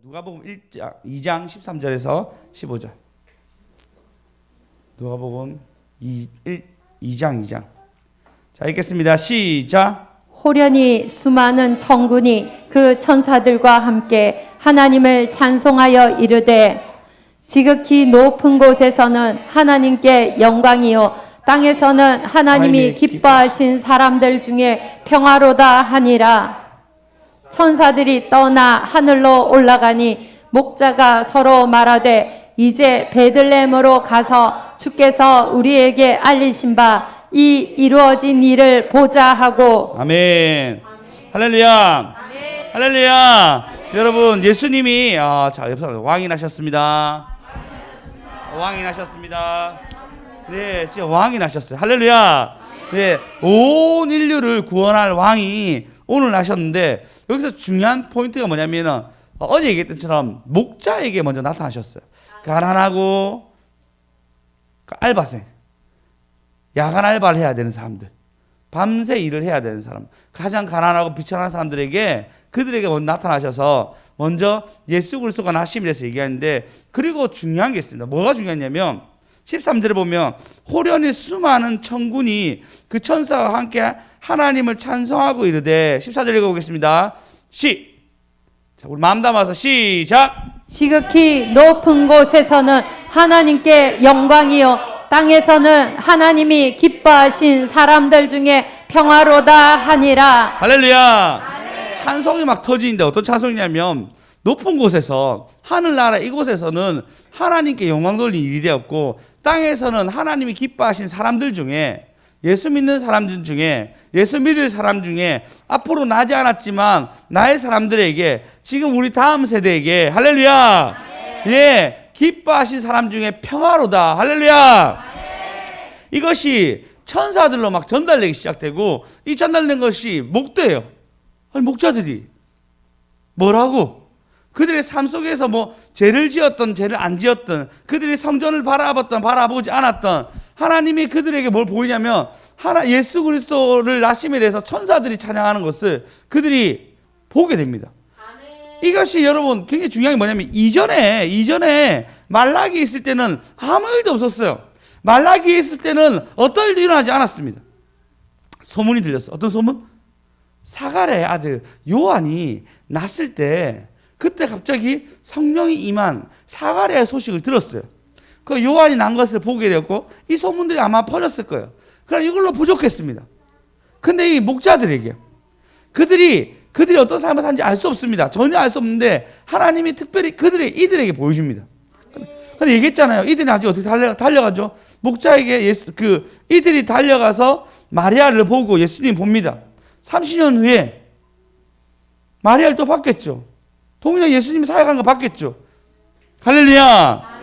누가복음 2장 13절에서 15절. 누가복음 2장. 자, 읽겠습니다. 시작. 호련히 수많은 천군이 그 천사들과 함께 하나님을 찬송하여 이르되 지극히 높은 곳에서는 하나님께 영광이요 땅에서는 하나님이 기뻐하신 사람들 중에 평화로다 하니라. 천사들이 떠나 하늘로 올라가니 목자가 서로 말하되 이제 베들레헴으로 가서 주께서 우리에게 알리신 바 이 이루어진 일을 보자 하고. 아멘. 할렐루야. 아멘. 할렐루야. 아멘. 여러분, 예수님이 자, 옆에서 왕이 나셨습니다. 왕이 나셨습니다. 네, 진짜 왕이 나셨어요. 할렐루야. 네, 온 인류를 구원할 왕이 오늘 나셨는데, 여기서 중요한 포인트가 뭐냐면은 어제 얘기했던 것처럼 목자에게 먼저 나타나셨어요. 가난하고 알바생, 야간 알바를 해야 되는 사람들, 밤새 일을 해야 되는 사람, 가장 가난하고 비천한 사람들에게 그들에게 먼저 나타나셔서 먼저 예수 그리스도가 나심에 대해서 얘기하는데, 그리고 중요한 게 있습니다. 뭐가 중요하냐면 13절에 보면 호련히 수많은 천군이 그 천사와 함께 하나님을 찬송하고 이르되, 14절 읽어보겠습니다. 자, 우리 마음 담아서 시작. 지극히 높은 곳에서는 하나님께 영광이요 땅에서는 하나님이 기뻐하신 사람들 중에 평화로다 하니라. 할렐루야. 찬송이 막 터지는데 어떤 찬송이냐면, 높은 곳에서, 하늘나라 이곳에서는 하나님께 영광 돌리는 일이 되었고, 땅에서는 하나님이 기뻐하신 사람들 중에, 예수 믿는 사람들 중에, 예수 믿을 사람 중에, 앞으로 나지 않았지만 나의 사람들에게, 지금 우리 다음 세대에게, 할렐루야. 예, 기뻐하신 사람 중에 평화로다. 할렐루야. 이것이 천사들로 막 전달되기 시작되고, 이 전달된 것이 목도예요. 아니, 목자들이 뭐라고? 그들의 삶 속에서 뭐 죄를 지었던 죄를 안 지었던, 그들이 성전을 바라봤던 바라보지 않았던, 하나님이 그들에게 뭘 보이냐면 예수 그리스도를 나심에 대해서 천사들이 찬양하는 것을 그들이 보게 됩니다. 이것이 여러분 굉장히 중요한 게 뭐냐면, 이전에 말라기 있을 때는 아무 일도 없었어요. 말라기에 있을 때는 어떤 일도 일어나지 않았습니다. 소문이 들렸어. 어떤 소문? 사가랴의 아들 요한이 났을 때, 그때 갑자기 성령이 임한 사가랴의 소식을 들었어요. 그 요한이 난 것을 보게 되었고, 이 소문들이 아마 퍼졌을 거예요. 그럼 이걸로 부족했습니다. 근데 이 목자들에게, 그들이 어떤 삶을 사는지 알 수 없습니다. 전혀 알 수 없는데 하나님이 특별히 이들에게 보여줍니다. 근데 얘기했잖아요. 이들이 아직 어떻게 달려가죠? 목자에게 이들이 달려가서 마리아를 보고 예수님 봅니다. 30년 후에 마리아를 또 봤겠죠. 동일하게 예수님이 사역하는 거 봤겠죠. 할렐루야.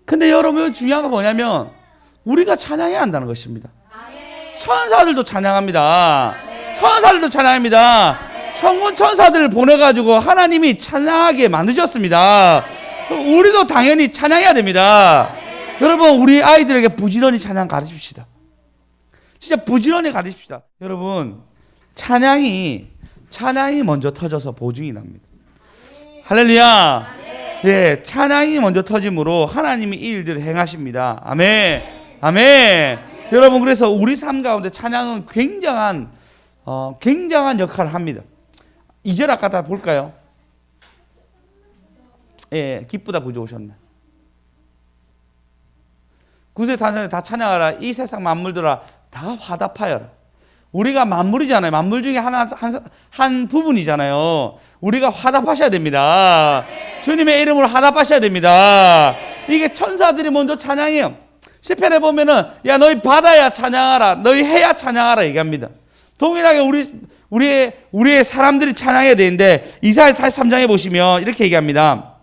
근데 여러분, 중요한 건 뭐냐면 우리가 찬양해야 한다는 것입니다. 천사들도 찬양합니다. 천사들도 찬양합니다. 천군 천사들을 보내가지고 하나님이 찬양하게 만드셨습니다. 우리도 당연히 찬양해야 됩니다. 여러분, 우리 아이들에게 부지런히 찬양 가르칩시다. 진짜 부지런히 가르칩시다. 여러분, 찬양이 먼저 터져서 보증이 납니다. 할렐루야. 예, 찬양이 먼저 터짐으로 하나님이 이 일들을 행하십니다. 아멘. 아멘. 여러분, 그래서 우리 삶 가운데 찬양은 굉장한 역할을 합니다. 2절 아까 다 볼까요? 예, 기쁘다 구주 오셨네. 구세 탄산에 다 찬양하라. 이 세상 만물들아 다 화답하여라. 우리가 만물이잖아요. 만물 중에 한 부분이잖아요. 우리가 화답하셔야 됩니다. 주님의 이름으로 화답하셔야 됩니다. 이게 천사들이 먼저 찬양해요. 시편에 보면은 야 너희 바다야 찬양하라, 너희 해야 찬양하라 얘기합니다. 동일하게 우리의 사람들이 찬양해야 되는데, 이사야 43장에 보시면 이렇게 얘기합니다.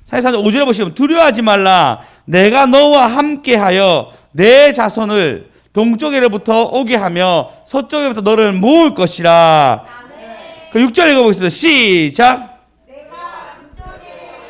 43장 5절에 보시면 두려워하지 말라, 내가 너와 함께하여 내 자손을 동쪽에로부터 오게 하며 서쪽에부터 너를 모을 것이라. 그 6절 읽어보겠습니다. 시작.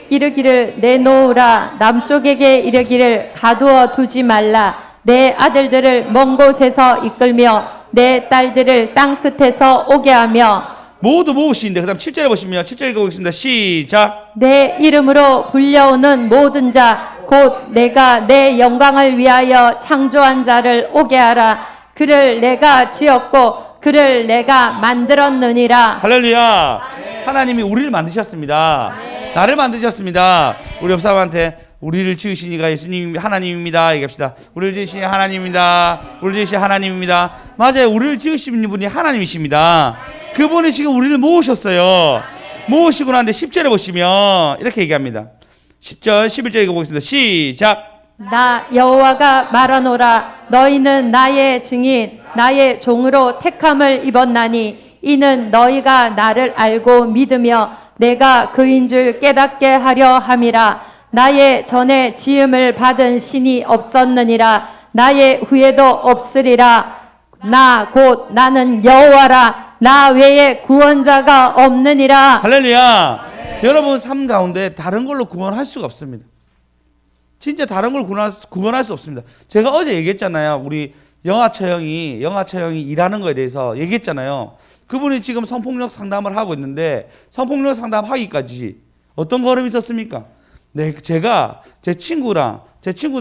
이르기를 내놓으라. 남쪽에게 이르기를 가두어 두지 말라. 내 아들들을 먼 곳에서 이끌며 내 딸들을 땅 끝에서 오게 하며 모두 모으시는데, 그 다음 7절에 보시면 7절 읽어보겠습니다. 시작. 내 이름으로 불려오는 모든 자 곧 내가 내 영광을 위하여 창조한 자를 오게 하라. 그를 내가 지었고 그를 내가 만들었느니라. 할렐루야. 하나님이 우리를 만드셨습니다. 나를 만드셨습니다. 우리 옆 사람한테 우리를 지으신 이가 예수님 하나님입니다 얘기합시다. 우리를 지으신 하나님입니다. 우리를 지으신 하나님입니다. 맞아요. 우리를 지으신 분이 하나님이십니다. 그분이 지금 우리를 모으셨어요. 모으시고 나는데 10절에 보시면 이렇게 얘기합니다. 10절 11절 읽어보겠습니다. 시작. 나 여호와가 말하노라. 너희는 나의 증인 나의 종으로 택함을 입었나니 이는 너희가 나를 알고 믿으며 내가 그인 줄 깨닫게 하려 함이라. 나의 전에 지음을 받은 신이 없었느니라. 나의 후에도 없으리라. 나 곧 나는 여호와라. 나 외에 구원자가 없느니라. 할렐루야. 여러분 삶 가운데 다른 걸로 구원할 수가 없습니다. 진짜 다른 걸 구원할 수 없습니다. 제가 어제 얘기했잖아요. 우리 영아처형이 일하는 거에 대해서 얘기했잖아요. 그분이 지금 성폭력 상담을 하고 있는데 성폭력 상담하기까지 어떤 걸음이 있었습니까? 네, 제가 제 친구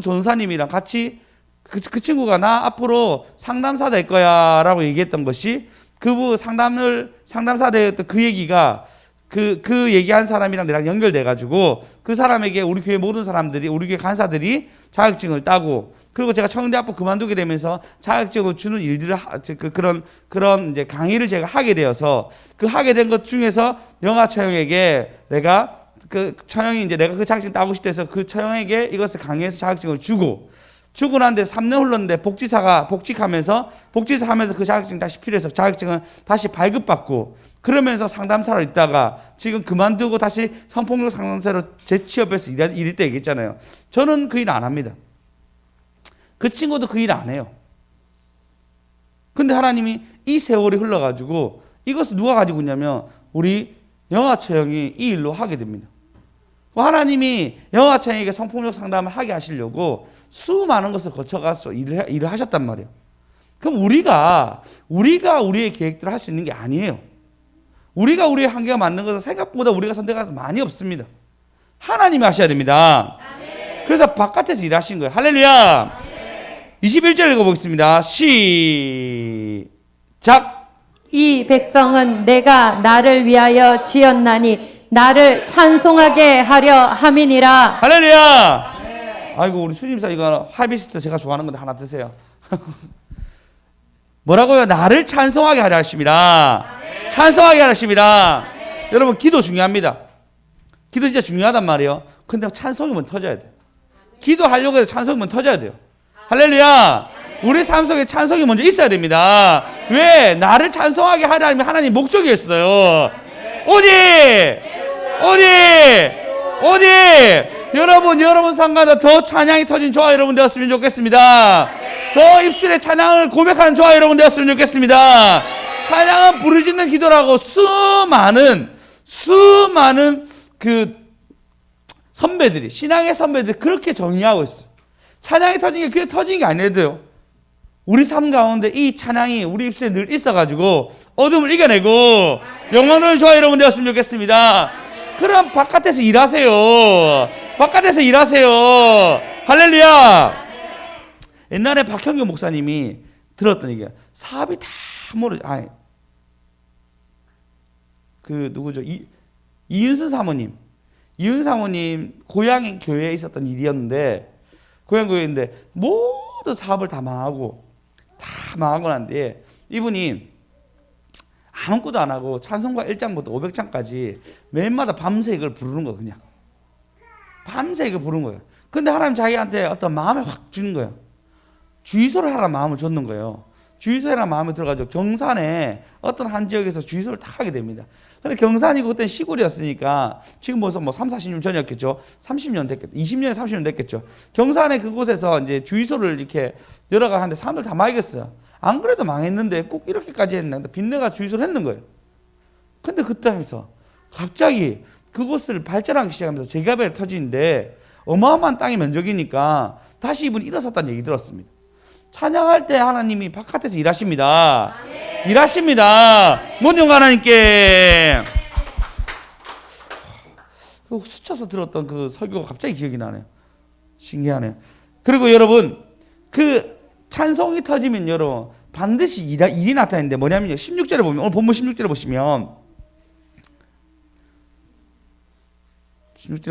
전사님이랑 같이 그 친구가 나 앞으로 상담사 될 거야 라고 얘기했던 것이 그분 상담사 되었던 그 얘기가 그 얘기한 사람이랑 내랑 연결돼가지고 그 사람에게 우리 교회 모든 사람들이 우리 교회 간사들이 자격증을 따고 그리고 제가 청년대학부 그만두게 되면서 자격증을 주는 일들을 그런 이제 강의를 제가 하게 되어서 그 하게 된 것 중에서 영아 처형에게 내가 그 처형이 이제 내가 그 자격증 따고 싶다 해서 그 처형에게 이것을 강의해서 자격증을 주고 나는데 3년 흘렀는데 복직하면서 그 자격증 다시 필요해서 자격증을 다시 발급받고 그러면서 상담사로 있다가 지금 그만두고 다시 성폭력 상담사로 재취업해서 일일 때 얘기했잖아요. 저는 그 일 안 합니다. 그 친구도 그 일 안 해요. 근데 하나님이 이 세월이 흘러가지고 이것을 누가 가지고 있냐면 우리 영아처형이 이 일로 하게 됩니다. 하나님이 영아처형에게 성폭력 상담을 하게 하시려고 수많은 것을 거쳐가서 일을 하셨단 말이에요. 그럼 우리가 우리의 계획대로 할 수 있는 게 아니에요. 우리가 우리의 한계가 맞는 것은 생각보다 우리가 선택할 수 많이 없습니다. 하나님이 하셔야 됩니다. 그래서 바깥에서 일하신 거예요. 할렐루야. 21절 읽어보겠습니다. 시작. 이 백성은 내가 나를 위하여 지었나니 나를 찬송하게 하려 함이니라. 할렐루야. 아이고 우리 수님사 이거 하비스트 제가 좋아하는 건데 하나 드세요. 뭐라고요? 나를 찬송하게 하려 하십니다. 찬송하게 하려 하십니다. 여러분 기도 중요합니다. 기도 진짜 중요하단 말이에요. 근데 찬송이 먼저 터져야 돼요. 기도하려고 해도 찬송이 먼저 터져야 돼요. 할렐루야. 우리 삶 속에 찬송이 먼저 있어야 됩니다. 왜? 나를 찬송하게 하려면 하나님 목적이었어요. 어디 여러분 상가다 더 찬양이 터진 저와 여러분 되었으면 좋겠습니다. 더 입술에 찬양을 고백하는 저와 여러분 되었으면 좋겠습니다. 찬양은 부르짖는 기도라고 수많은 그 선배들이 신앙의 선배들이 그렇게 정의하고 있어요. 찬양이 터진 게 그게 터진 게 아니래도요. 우리 삶 가운데 이 찬양이 우리 입술에 늘 있어가지고 어둠을 이겨내고 영광을 저와 여러분 되었으면 좋겠습니다. 그럼 바깥에서 일하세요. 할렐루야. 옛날에 박형규 목사님이 들었던 얘기야. 사업이 다 누구죠? 이윤순 사모님 고향 교회에 있었던 일이었는데 고향 교회인데 모든 사업을 다 망하고 난데 이분이 아무것도 안 하고 찬송가 1장부터 500장까지 매일마다 밤새 이걸 부르는 거야. 그냥 밤새 이걸 부르는 거예요. 근데 하나님 자기한테 어떤 마음을 확 주는 거예요. 주의소를 하라는 마음을 줬는 거예요. 주의소라는 마음이 들어가지고 경산에 어떤 한 지역에서 주의소를 다 하게 됩니다. 근데 경산이고 그때 시골이었으니까 지금 벌써 3, 40년 전이었겠죠. 30년 됐겠죠. 20년, 30년 됐겠죠. 경산에 그곳에서 이제 주의소를 이렇게 열어가 하는데 사람들 다 망했어요. 안 그래도 망했는데 꼭 이렇게까지 했는데 빚내가 주의소를 했는 거예요. 근데 그 땅에서 갑자기 그곳을 발전하기 시작하면서 재개발이 터지는데 어마어마한 땅의 면적이니까 다시 이분이 일어섰다는 얘기 들었습니다. 찬양할 때 하나님이 바깥에서 일하십니다. 일하십니다. 모든 하나님께. 스쳐서 들었던 그 설교가 갑자기 기억이 나네요. 신기하네요. 그리고 여러분, 그 찬송이 터지면 여러분 반드시 일이 나타나는데 뭐냐면요. 16절에 보면, 오늘 본문 16절에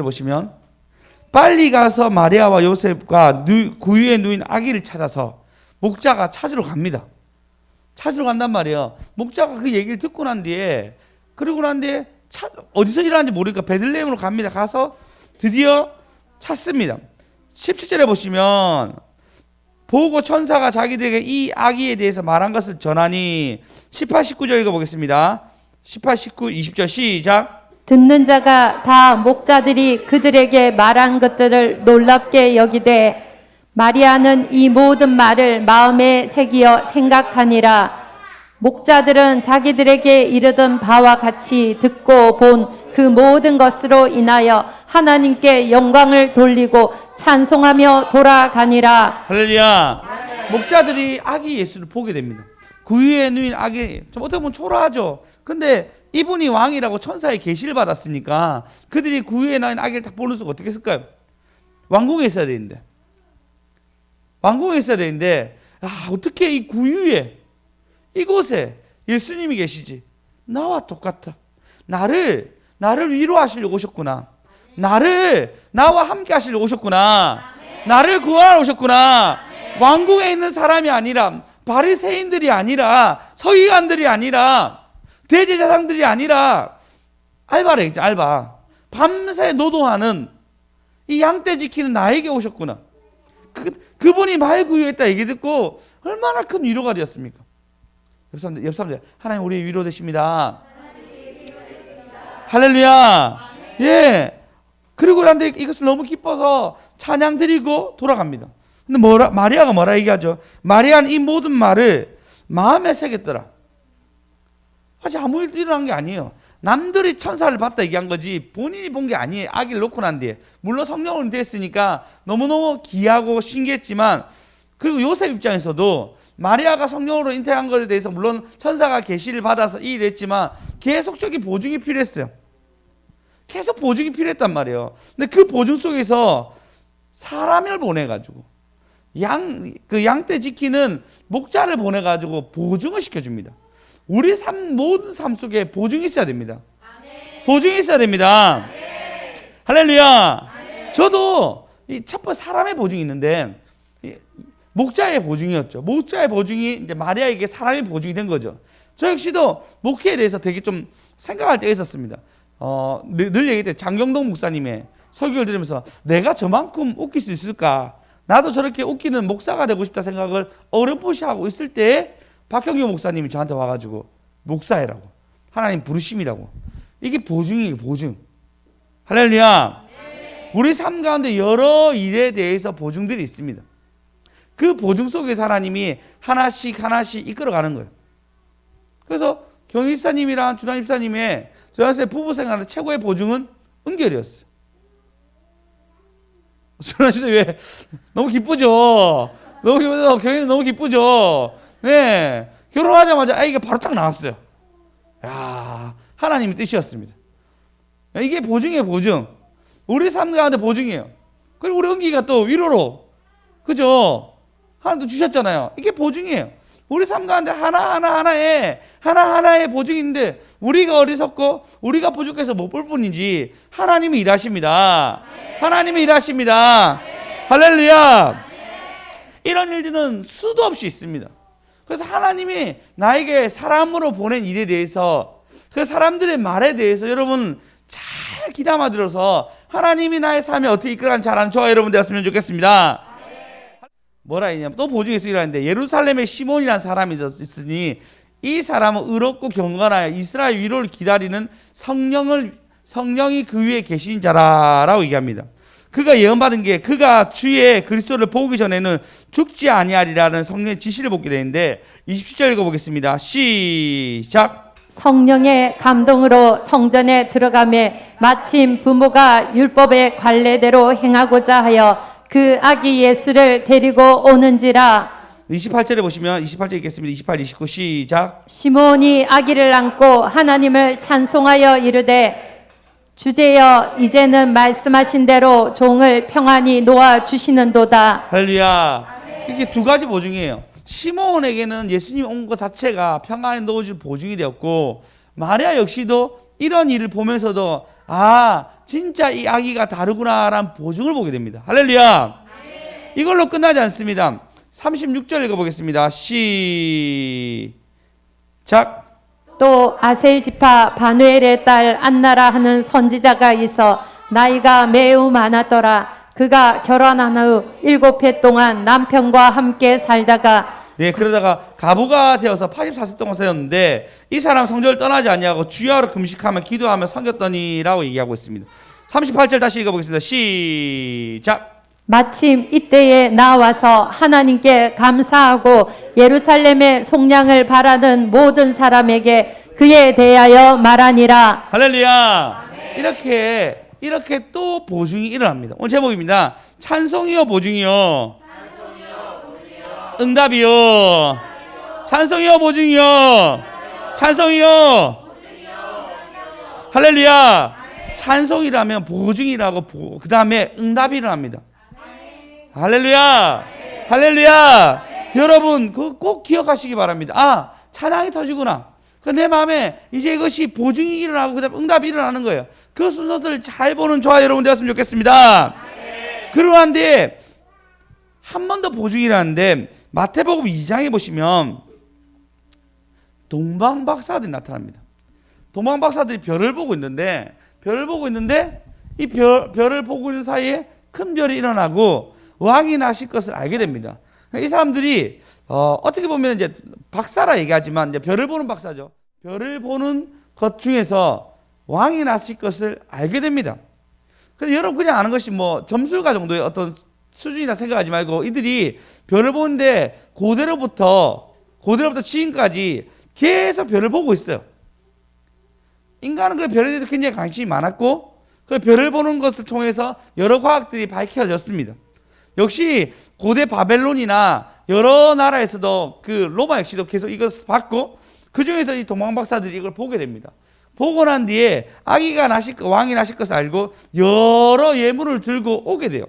보시면 빨리 가서 마리아와 요셉과 구유에 누인 아기를 찾아서 목자가 찾으러 갑니다. 찾으러 간단 말이에요. 목자가 그 얘기를 듣고 난 뒤에, 그러고 난 뒤에 어디서 일하는지 모르니까 베들레헴으로 갑니다. 가서 드디어 찾습니다. 17절에 보시면 보고 천사가 자기들에게 이 아기에 대해서 말한 것을 전하니 18, 19절 읽어보겠습니다. 18, 19, 20절 시작. 듣는 자가 다 목자들이 그들에게 말한 것들을 놀랍게 여기되 마리아는 이 모든 말을 마음에 새기어 생각하니라. 목자들은 자기들에게 이르던 바와 같이 듣고 본 그 모든 것으로 인하여 하나님께 영광을 돌리고 찬송하며 돌아가니라. 할렐루야. 목자들이 아기 예수를 보게 됩니다. 구유에 누인 아기, 좀 어떻게 보면 초라하죠. 근데 이분이 왕이라고 천사의 계시를 받았으니까 그들이 구유에 누인 아기를 딱 보는 수가 어떻게 했을까요? 왕궁에 있어야 되는데. 어떻게 이 구유에, 이곳에 예수님이 계시지? 나와 똑같아. 나를 위로하시려고 오셨구나. 나와 함께 하시려고 오셨구나. 나를 구하러 오셨구나. 왕궁에 있는 사람이 아니라, 바리새인들이 아니라, 서기관들이 아니라, 대제사장들이 아니라, 알바래겠죠, 알바. 밤새 노동하는 이 양떼 지키는 나에게 오셨구나. 그분이 말 구유했다 얘기 듣고 얼마나 큰 위로가 되었습니까? 옆 사람들, 하나님 우리의 위로 되십니다. 할렐루야. 예. 그리고 그런데 이것을 너무 기뻐서 찬양 드리고 돌아갑니다. 근데 마리아가 뭐라 얘기하죠? 마리아는 이 모든 말을 마음에 새겼더라. 아직 아무 일도 일어난 게 아니에요. 남들이 천사를 봤다 얘기한 거지 본인이 본 게 아니에요. 아기를 놓고 난 뒤에. 물론 성령으로 됐으니까 너무너무 귀하고 신기했지만, 그리고 요셉 입장에서도 마리아가 성령으로 잉태한 것에 대해서 물론 천사가 계시를 받아서 이 일을 했지만 계속적인 보증이 필요했어요. 계속 보증이 필요했단 말이에요. 근데 그 보증 속에서 사람을 보내가지고 양떼 지키는 목자를 보내가지고 보증을 시켜줍니다. 우리 모든 삶 속에 보증이 있어야 됩니다. 보증이 있어야 됩니다. 할렐루야. 저도 첫 번째 사람의 보증이 있는데 목자의 보증이었죠. 목자의 보증이 이제 마리아에게 사람의 보증이 된 거죠. 저 역시도 목회에 대해서 되게 좀 생각할 때가 있었습니다. 늘 얘기했대. 장경동 목사님의 설교를 들으면서 내가 저만큼 웃길 수 있을까? 나도 저렇게 웃기는 목사가 되고 싶다 생각을 어렴풋이 하고 있을 때 박형규 목사님이 저한테 와가지고 목사해라고, 하나님 부르심이라고. 이게 보증이에요, 보증. 할렐루야. 우리 삶 가운데 여러 일에 대해서 보증들이 있습니다. 그 보증 속에서 하나님이 하나씩 이끌어가는 거예요. 그래서 경희 집사님이랑 준환 집사님의 저한테 부부 생활의 최고의 보증은 은결이었어요. 준환 집사님 왜? 너무 기쁘죠? 경희는 너무 기쁘죠? 네. 결혼하자마자 아이가 바로 딱 나왔어요. 야, 하나님의 뜻이었습니다. 이게 보증이에요, 보증. 우리 삶 가운데 보증이에요. 그리고 우리 은기가 또 위로로, 그죠? 하나도 주셨잖아요. 이게 보증이에요. 우리 삶 가운데 하나하나의 보증인데 우리가 어리석고 우리가 부족해서 못 볼 뿐이지 하나님이 일하십니다. 하나님이 일하십니다. 할렐루야. 이런 일들은 수도 없이 있습니다. 그래서 하나님이 나에게 사람으로 보낸 일에 대해서, 그 사람들의 말에 대해서 여러분 잘 귀담아 들어서 하나님이 나의 삶에 어떻게 이끌어가는 잘 아는 저와 여러분 되었으면 좋겠습니다. 뭐라 했냐면 또 보증이 있으라는데, 예루살렘에 시몬이라는 사람이 있으니 이 사람은 의롭고 경건하여 이스라엘 위로를 기다리는 성령이 그 위에 계신 자라라고 얘기합니다. 그가 예언받은 게 그가 주의 그리스도를 보기 전에는 죽지 아니하리라는 성령의 지시를 받게 되는데 27절 읽어보겠습니다. 시작. 성령의 감동으로 성전에 들어가매 마침 부모가 율법의 관례대로 행하고자 하여 그 아기 예수를 데리고 오는지라. 28절에 보시면 28절 읽겠습니다. 28, 29 시작. 시몬이 아기를 안고 하나님을 찬송하여 이르되 주제여 이제는 말씀하신 대로 종을 평안히 놓아 주시는도다. 할렐루야. 이게 두 가지 보증이에요. 시몬에게는 예수님 온 것 자체가 평안에 넣어줄 보증이 되었고, 마리아 역시도 이런 일을 보면서도 진짜 이 아기가 다르구나라는 보증을 보게 됩니다. 할렐루야. 이걸로 끝나지 않습니다. 36절 읽어보겠습니다. 시작. 또 아셀 지파 바누엘의 딸 안나라 하는 선지자가 있어 나이가 매우 많았더라. 그가 결혼한 후 7해 동안 남편과 함께 살다가 그러다가 가부가 되어서 84세 동안 살았는데 이 사람 성전을 떠나지 아니하고 주야로 금식하며 기도하며 섬겼더니라고 얘기하고 있습니다. 38절 다시 읽어보겠습니다. 시작. 마침 이때에 나와서 하나님께 감사하고 예루살렘의 속량을 바라는 모든 사람에게 그에 대하여 말하니라. 할렐루야. 이렇게 또 보증이 일어납니다. 오늘 제목입니다. 찬송이요 보증이요. 응답이요. 찬송이요 보증이요. 찬송이요. 할렐루야. 찬송이라면 보증이라고 그 다음에 응답이 일어납니다. 할렐루야. 할렐루야. 여러분 그거 꼭 기억하시기 바랍니다. 찬양이 터지구나. 내 마음에 이제 이것이 보증이 일어나고 그다음 응답이 일어나는 거예요. 그 순서들을 잘 보는 저와 여러분 되었으면 좋겠습니다. 그러한데 한 번 더 보증이라는데 마태복음 2장에 보시면 동방박사들이 나타납니다. 동방박사들이 별을 보고 있는데 이 별을 보고 있는 사이에 큰 별이 일어나고 왕이 나실 것을 알게 됩니다. 이 사람들이 어떻게 보면 이제 박사라 얘기하지만 이제 별을 보는 박사죠. 별을 보는 것 중에서 왕이 나실 것을 알게 됩니다. 그래서 여러분 그냥 아는 것이 뭐 점술가 정도의 어떤 수준이라 생각하지 말고 이들이 별을 보는데 고대로부터 지금까지 계속 별을 보고 있어요. 인간은 그 별에 대해서 굉장히 관심이 많았고 그 별을 보는 것을 통해서 여러 과학들이 밝혀졌습니다. 역시 고대 바벨론이나 여러 나라에서도 그 로마 역시도 계속 이것을 봤고 그 중에서 이 동방박사들이 이걸 보게 됩니다. 보고 난 뒤에 왕이 나실 것을 알고 여러 예물을 들고 오게 돼요.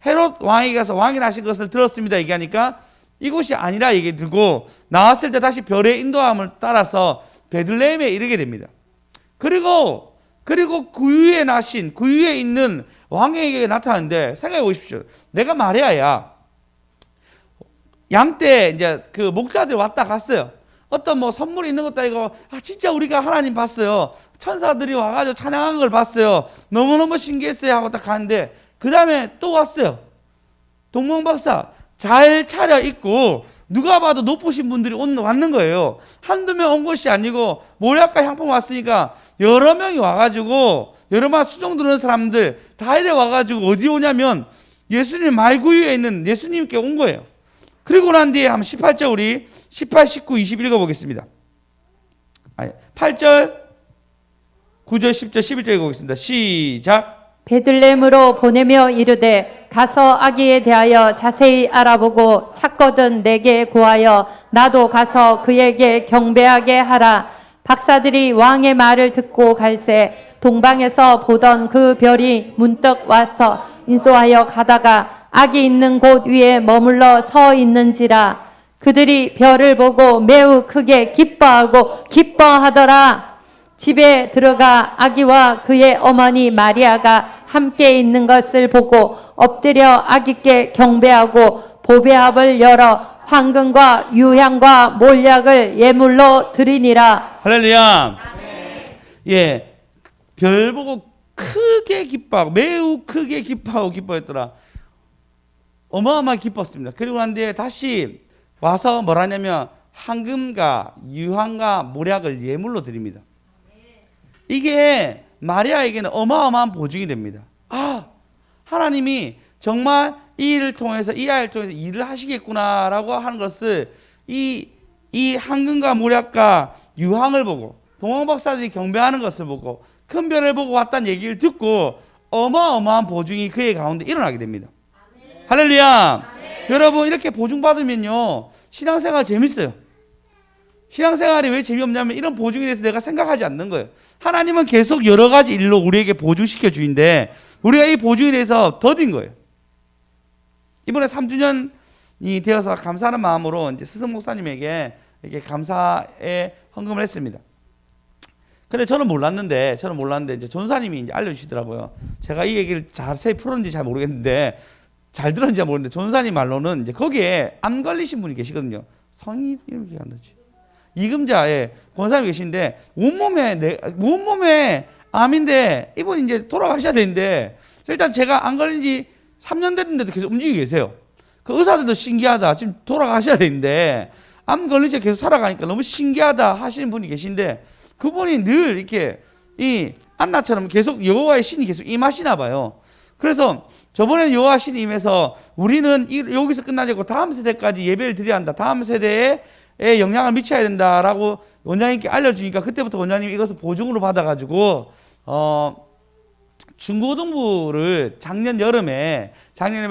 헤롯 왕이 가서 왕이 나실 것을 들었습니다 얘기하니까 이곳이 아니라 얘기 들고 나왔을 때 다시 별의 인도함을 따라서 베들레헴에 이르게 됩니다. 그리고 그 위에 있는 왕에게 나타나는데 생각해 보십시오. 내가 마리아야. 양떼 이제 그 목자들 왔다 갔어요. 어떤 뭐 선물이 있는 것도 아니고 진짜 우리가 하나님 봤어요. 천사들이 와가지고 찬양한 걸 봤어요. 너무너무 신기했어요 하고 딱 가는데 그 다음에 또 왔어요. 동방박사 잘 차려입고 누가 봐도 높으신 분들이 왔는 거예요. 한두 명 온 것이 아니고 모략과 향품 왔으니까 여러 명이 와가지고 여러마 수종 드는 사람들 다 이래 와가지고 어디 오냐면 예수님 말구유에 있는 예수님께 온 거예요. 그리고 난 뒤에 한번 18절 우리 18, 19, 20 읽어보겠습니다. 8절, 9절, 10절, 11절 읽어보겠습니다. 시작. 베들레헴으로 보내며 이르되 가서 아기에 대하여 자세히 알아보고 찾거든 내게 구하여 나도 가서 그에게 경배하게 하라. 박사들이 왕의 말을 듣고 갈새 동방에서 보던 그 별이 문득 와서 인도하여 가다가 아기 있는 곳 위에 머물러 서 있는지라. 그들이 별을 보고 매우 크게 기뻐하더라. 집에 들어가 아기와 그의 어머니 마리아가 함께 있는 것을 보고 엎드려 아기께 경배하고 보배합을 열어 황금과 유향과 몰약을 예물로 드리니라. 할렐루야. 예, 별 보고 크게 기뻐하고 매우 크게 기뻐했더라. 어마어마하게 기뻤습니다. 그리고 난 뒤에 다시 와서 뭐라냐면 황금과 유향과 몰약을 예물로 드립니다. 이게 마리아에게는 어마어마한 보증이 됩니다. 하나님이 정말 이 일을 통해서 이 아이를 통해서 일을 하시겠구나라고 하는 것을 이 황금과 몰약과 유향을 보고 동방박사들이 경배하는 것을 보고 큰 별을 보고 왔다는 얘기를 듣고 어마어마한 보증이 그의 가운데 일어나게 됩니다. 할렐루야. 여러분 이렇게 보증받으면요 신앙생활 재밌어요. 신앙생활이 왜 재미없냐면 이런 보증에 대해서 내가 생각하지 않는 거예요. 하나님은 계속 여러 가지 일로 우리에게 보증시켜 주인데 우리가 이 보증에 대해서 더딘 거예요. 이번에 3주년이 되어서 감사하는 마음으로 이제 스승 목사님에게 이렇게 감사의 헌금을 했습니다. 근데 저는 몰랐는데 이제 전사님이 이제 알려주시더라고요. 제가 이 얘기를 자세히 풀었는지 잘 모르겠는데 잘 들었는지 모르겠는데 전사님 말로는 이제 거기에 암 걸리신 분이 계시거든요. 성이 이름이 기억 안 나지. 이금자의 권사님이 계신데 온몸에 암인데 이분이 이제 돌아가셔야 되는데 일단 제가 안 걸린 지 3년 됐는데도 계속 움직이고 계세요. 그 의사들도 신기하다. 지금 돌아가셔야 되는데 암 걸린 채 계속 살아가니까 너무 신기하다 하시는 분이 계신데 그분이 늘 이렇게 이 안나처럼 계속 여호와의 신이 계속 임하시나 봐요. 그래서 저번에 여호와 신이 임해서 우리는 여기서 끝나지 않고 다음 세대까지 예배를 드려야 한다. 다음 세대에 영향을 미쳐야 된다라고 원장님께 알려주니까 그때부터 원장님이 이것을 보증으로 받아가지고 중고등부를 작년 여름에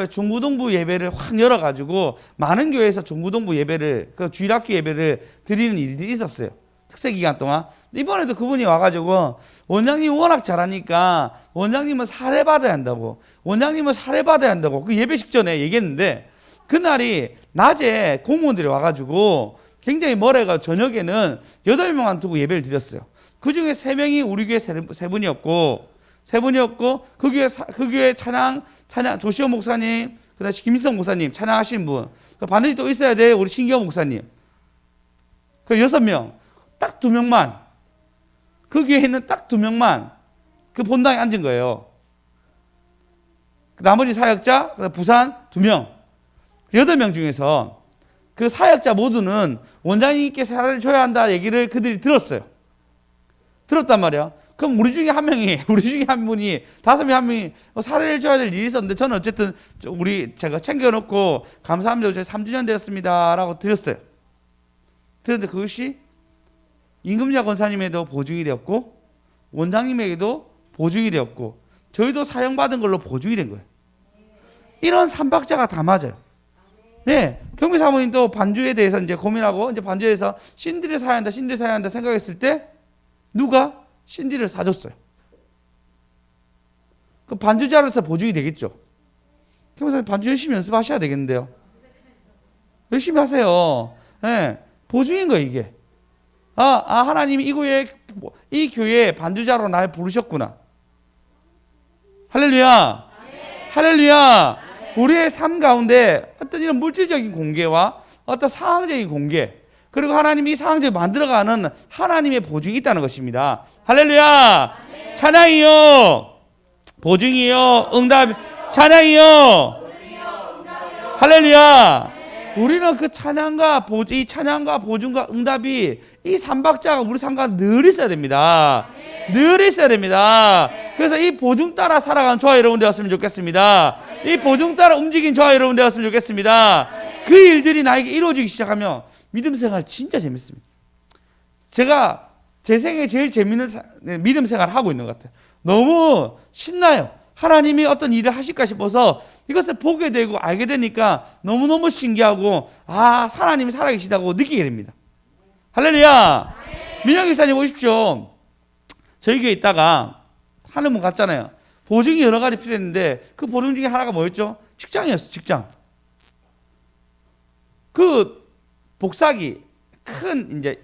중고등부 예배를 확 열어가지고 많은 교회에서 중고등부 예배를 그 주일학교 예배를 드리는 일들이 있었어요. 특세 기간 동안. 이번에도 그분이 와가지고 원장님 워낙 잘하니까 원장님은 사례받아야 한다고 그 예배 직전에 얘기했는데 그날이 낮에 공무원들이 와가지고 굉장히 멀어가 저녁에는 8명만 두고 예배를 드렸어요. 그 중에 3명이 우리 교회 세 분이었고 그 교회 찬양 조시호 목사님 그다음에 김희성 목사님 찬양하시는 분 반드시 또 있어야 돼 우리 신기호 목사님 그 6명 딱 2명만 그 교회에 있는 딱 2명만 그 본당에 앉은 거예요. 나머지 사역자 부산 2명 8명 중에서 그 사역자 모두는 원장님께 사례를 줘야 한다 얘기를 그들이 들었어요. 들었단 말이야. 그럼 우리 중에 한 분이 5명이 한 명이 사례를 줘야 될 일이 있었는데 저는 어쨌든 제가 챙겨놓고 감사합니다. 저희 3주년 되었습니다. 라고 드렸어요. 그런데 그것이 임금자 권사님에도 보증이 되었고 원장님에게도 보증이 되었고 저희도 사용받은 걸로 보증이 된 거예요. 이런 삼박자가 다 맞아요. 네, 경비 사모님도 반주에 대해서 이제 고민하고 이제 반주에 대해서 신디를 사야 한다 생각했을 때 누가 신디를 사줬어요. 그 반주자로서 보증이 되겠죠. 경비 사모님 반주 열심히 연습하셔야 되겠는데요. 열심히 하세요. 네, 보증인 거예요 이게. 하나님이 이 교회에 반주자로 날 부르셨구나. 할렐루야. 할렐루야. 우리의 삶 가운데 어떤 이런 물질적인 공개와 어떤 상황적인 공개 그리고 하나님이 이 상황적으로 만들어가는 하나님의 보증이 있다는 것입니다. 할렐루야. 찬양이요 보증이요 응답 찬양이요 할렐루야. 우리는 그 찬양과 보증과 응답이 이 삼박자가 우리 삶과 늘 있어야 됩니다. 늘 있어야 됩니다. 그래서 이 보증 따라 살아가는 저와 여러분 되었으면 좋겠습니다. 이 보증 따라 움직인 저와 여러분 되었으면 좋겠습니다. 그 일들이 나에게 이루어지기 시작하면 믿음 생활 진짜 재밌습니다. 제가 제 생에 제일 재밌는 믿음 생활을 하고 있는 것 같아요. 너무 신나요. 하나님이 어떤 일을 하실까 싶어서 이것을 보게 되고 알게 되니까 너무너무 신기하고 하나님이 살아계시다고 느끼게 됩니다. 할렐루야. 민혁 기사님 오십시오. 저희 교회에 있다가 하는 분 갔잖아요. 보증이 여러 가지 필요했는데 그 보증 중에 하나가 뭐였죠? 직장이었어. 직장. 그 복사기 큰 이제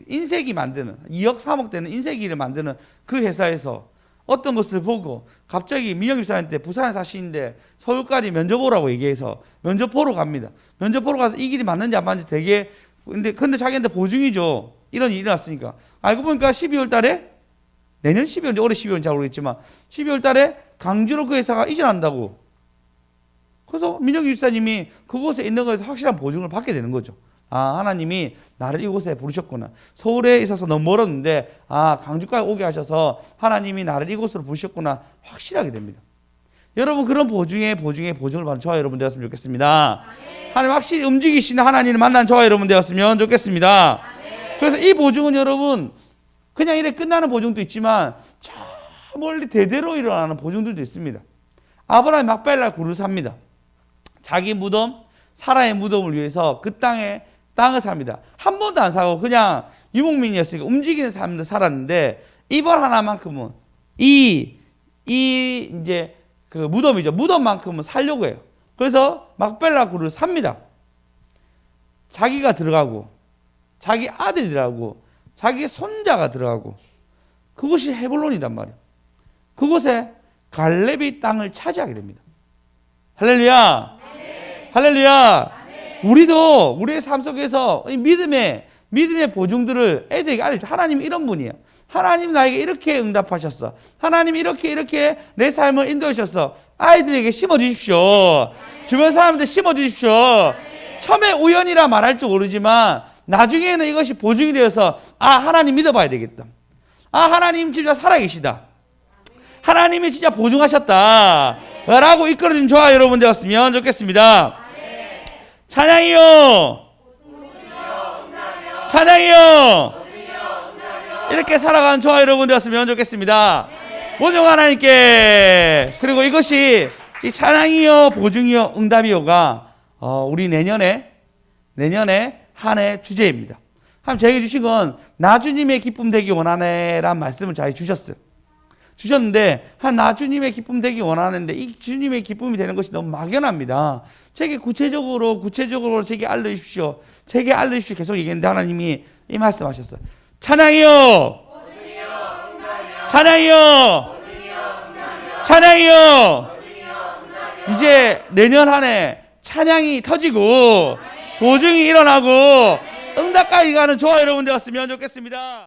인쇄기 만드는 2억 3억 되는 인쇄기를 만드는 그 회사에서 어떤 것을 보고 갑자기 민혁 집사님한테 부산에 사시는데 서울까지 면접 오라고 얘기해서 면접 보러 갑니다. 면접 보러 가서 이 길이 맞는지 안 맞는지 되게 근데 자기한테 보증이죠. 이런 일이 일어났으니까. 알고 보니까 12월 달에 내년 12월 올해 12월인지 잘 모르겠지만 12월 달에 강주로 그 회사가 이전한다고. 그래서 민혁 집사님이 그곳에 있는 것에서 확실한 보증을 받게 되는 거죠. 하나님이 나를 이곳에 부르셨구나. 서울에 있어서 너무 멀었는데 강주까지 오게 하셔서 하나님이 나를 이곳으로 부르셨구나. 확실하게 됩니다. 여러분 그런 보증을 받은 저와 여러분 되었으면 좋겠습니다. 하나님 확실히 움직이시는 하나님을 만난 저와 여러분 되었으면 좋겠습니다. 그래서 이 보증은 여러분 그냥 이래 끝나는 보증도 있지만 저 멀리 대대로 일어나는 보증들도 있습니다. 아브라함이 막벨라 굴을 삽니다. 자기 무덤, 사라의 무덤을 위해서 그 땅을 삽니다. 한 번도 안 사고 그냥 유목민이었으니까 움직이는 삶을 살았는데 이번 하나만큼은 이제 그 무덤이죠. 무덤만큼은 살려고 해요. 그래서 막벨라 굴을 삽니다. 자기가 들어가고 자기 아들이 들어가고 자기 손자가 들어가고 그것이 헤블론이단 말이에요. 그곳에 갈렙이 땅을 차지하게 됩니다. 할렐루야. 네. 할렐루야. 네. 우리도 우리의 삶 속에서 이 믿음의 보증들을 애들에게 알려줘. 하나님 이런 분이에요. 하나님 나에게 이렇게 응답하셨어. 하나님 이렇게 내 삶을 인도해 주셨어. 아이들에게 심어주십시오. 주변 사람들 심어주십시오. 처음에 우연이라 말할 줄 모르지만 나중에는 이것이 보증이 되어서 하나님 믿어봐야 되겠다. 하나님 진짜 살아계시다. 하나님이 진짜 보증하셨다. 라고 이끌어준 저와 여러분 되었으면 좋겠습니다. 찬양이요. 찬양이요. 이렇게 살아가는 저와 여러분 되었으면 좋겠습니다. 보증 하나님께. 그리고 이것이 이 찬양이요, 보증이요, 응답이요가 우리 내년에 한 해 주제입니다. 하나님 저에게 주신 건 나주님의 기쁨 되기 원하네 라는 말씀을 잘 주셨는데 나 주님의 기쁨 되기 원하는데 이 주님의 기쁨이 되는 것이 너무 막연합니다. 제게 구체적으로 제게 알려주십시오. 제게 알려주십시오. 계속 얘기했는데 하나님이 이 말씀하셨어요. 찬양이요. 찬양이요. 찬양이요. 이제 내년 한 해 찬양이 터지고 보증이 일어나고 응답까지 가는 저와 여러분 되었으면 좋겠습니다.